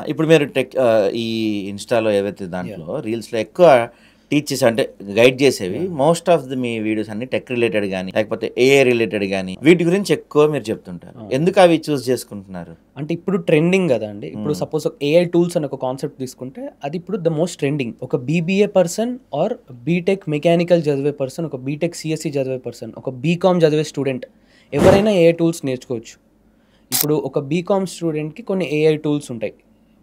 ఇప్పుడు మీరు ఈ ఇన్‌స్టాలో ఏవైతే యాహ్! దాంట్లో రీల్స్‌లో ఎక్కువ టీచ్ చేసే అంటే గైడ్ చేసేవి yeah! Most of me videos అన్ని టెక్ రిలేటెడ్ గాని, లేకపోతే ఏఐ రిలేటెడ్ గాని వీటి గురించి ఎక్కువ మీరు చెప్తుంటారు. అవును. ఎందుకు అవి చూజ్ చేసుకుంటున్నారు? అంటే ఇప్పుడు ట్రెండింగ్ గదండీ! ఇప్పుడు హ్మ్. సపోజ్ ఏఐ టూల్స్ అని ఒక కాన్సెప్ట్ తీసుకుంటే, అది ఇప్పుడు ద మోస్ట్ ట్రెండింగ్. ఒక BBA person or BTech mechanical చదివే పర్సన్, ఒక బీటెక్ సీఎస్ఈ చదివే పర్సన్, ఒక బీకామ్ చదివే స్టూడెంట్ ఎవరైనా ఏఐ టూల్స్ నేర్చుకోవచ్చు. ఇప్పుడు ఒక బీకామ్ స్టూడెంట్‌కి కొన్ని ఏఐ టూల్స్ ఉంటాయి.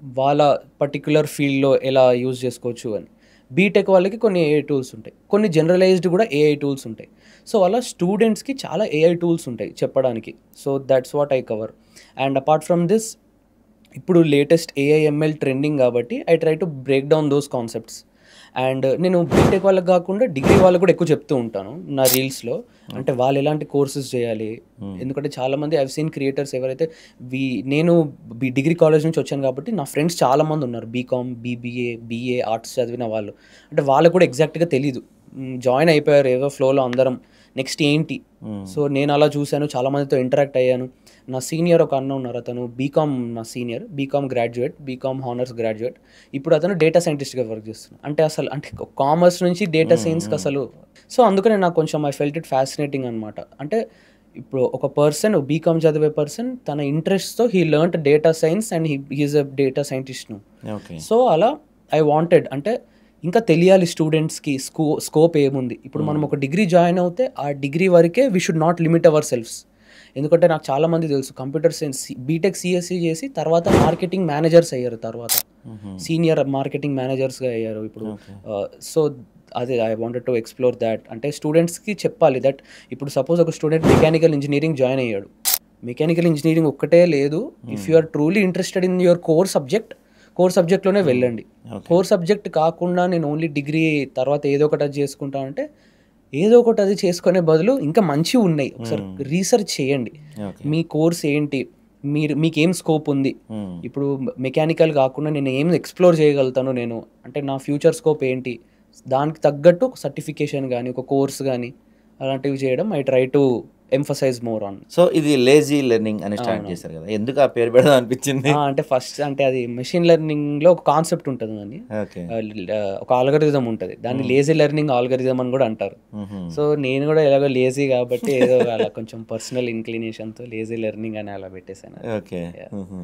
వాళ్ళ పర్టిక్యులర్ ఫీల్డ్‌లో ఎలా యూజ్ చేసుకోవచ్చు అని. బీటెక్ వాళ్ళకి కొన్ని ఏఐ టూల్స్ ఉంటాయి. కొన్ని జనరలైజ్డ్ గూడా ఏఐ టూల్స్ ఉంటాయి. సో, అలా స్టూడెంట్స్‌కి చాలా ఏఐ టూల్స్ ఉంటాయి చెప్పడానికి. So, that's what I cover. And apart from this ఇప్పుడు లేటెస్ట్ ఏఐ, ఎంఎల్ ట్రెండింగ్ గాబట్టి I try to break down those concepts. And నేను బీటెక్ వాళ్ళకి గాకుండా డిగ్రీ వాళ్ళకి గూడా ఎక్కువ చెప్తూ ఉంటాను నా రీల్స్‌లో. అంటే ఓకే. వాళ్ళు ఎలాంటి కోర్సెస్ చేయాలి. హ్మ్. ఎందుకంటే చాలామంది ఐవ్ సీన్ క్రియేటర్స్ ఎవరైతే వి నేను డిగ్రీ కాలేజ్ నుంచి వచ్చాను కాబట్టి నా ఫ్రెండ్స్ చాలామంది ఉన్నారు. బీకామ్, బీబీఏ, బీఏ ఆర్ట్స్ చదివిన వాళ్ళు. అంటే వాళ్ళకి కూడా ఎగ్జాక్ట్‌గా తెలీదు. జాయిన్ అయిపోయారు ఏదో ఫ్లోలో అందరం. నెక్స్ట్ ఏంటి? హ్మ్. సో, నేను అలా చూసాను. చాలామందితో ఇంటరాక్ట్ అయ్యాను. నా సీనియర్ ఒక అన్న ఉన్నారు. అతను బీకామ్ నా senior. BCom graduate. BCom honours graduate. ఇప్పుడు అతను డేటా సైంటిస్ట్‌గా వర్క్ చేస్తున్నాడు. అంటే అసలు అంటే కామర్స్ నుంచి డేటా హ్మ్. సైన్స్‌కి హ్మ్. అసలు సో, అందుకనే నాకు కొంచెం ఐ ఫెల్ట్ ఇట్ ఫ్యాసినేటింగ్ అనమాట. అంటే ఇప్పుడు ఒక పర్సన్ బీకామ్ చదివే పర్సన్ తన ఇంట్రెస్ట్‌తో he learned data science and he is a data scientist now. Okay. So, అలా ఐ వాంటెడ్ అంటే ఇంకా తెలియాలి స్టూడెంట్స్‌కి స్కోప్ ఏముంది. ఇప్పుడు మనం హ్మ్. ఒక డిగ్రీ జాయిన్ అవుతే ఆ డిగ్రీ వరకే we should not limit ourselves. ఎందుకంటే నాకు చాలామంది తెలుసు కంప్యూటర్ సైన్స్ బీటెక్ సీఎస్ఈ చేసి తర్వాత మార్కెటింగ్ మేనేజర్స్ అయ్యారు తర్వాత. హుహు. సీనియర్ మార్కెటింగ్ మేనేజర్స్‌గా అయ్యారు ఇప్పుడు. ఓకే. సో, అదే I wanted to explore that. అంటే స్టూడెంట్స్‌కి చెప్పాలి దట్ ఇప్పుడు సపోజ్ ఒక స్టూడెంట్ మెకానికల్ ఇంజినీరింగ్ జాయిన్ అయ్యాడు. మెకానికల్ ఇంజినీరింగ్ ఒక్కటే లేదు. If hmm. You are truly interested in your core సబ్జెక్ట్‌లోనే హ్మ్. వెళ్ళండి. ఓకే. కోర్ సబ్జెక్ట్ కాకుండా నేను ఓన్లీ డిగ్రీ తర్వాత ఏదో ఒకటి అది చేసుకుంటా అంటే, ఏదో ఒకటి అది చేసుకునే బదులు ఇంకా మంచివున్నాయి. ఒకసారి హ్మ్. రీసెర్చ్ చేయండి. ఓకే. మీ కోర్స్ ఏంటి? మీకేం స్కోప్ ఉంది? హ్మ్. ఇప్పుడు మెకానికల్ కాకుండా నేను ఏం ఎక్స్‌ప్లోర్ చేయగలుగుతాను నేను? అంటే నా ఫ్యూచర్ స్కోప్ ఏంటి? దానికి తగ్గట్టు ఒక సర్టిఫికేషన్ గాని, ఒక కోర్స్ గాని అలాంటివి చేయడం I try to emphasize more on. So, ఇది లేజీ లెర్నింగ్ అని స్టార్ట్ అవునవును. చేశారు గదా! ఎందుకు ఆ పేరు పెడదాం అనిపించింది? అంటే ఫస్ట్ అంటే అది మెషిన్ లెర్నింగ్‌లో ఒక కాన్సెప్ట్ ఉంటదండి. ఓకే. ఒక ఆల్గోరిథం ఉంటది. దాన్ని హ్మ్. లేజీ లెర్నింగ్ ఆల్గోరిథం అని గూడా అంటారు. హుహు. సో, నేను గూడా ఎలాగో లేజీ గాబట్టి ఏదో అలా కొంచెం పర్సనల్ ఇంక్లినేషన్‌తో లేజీ లెర్నింగ్ అని అలా పెట్టేసాను. ఓకే. యాహ్! హుహు.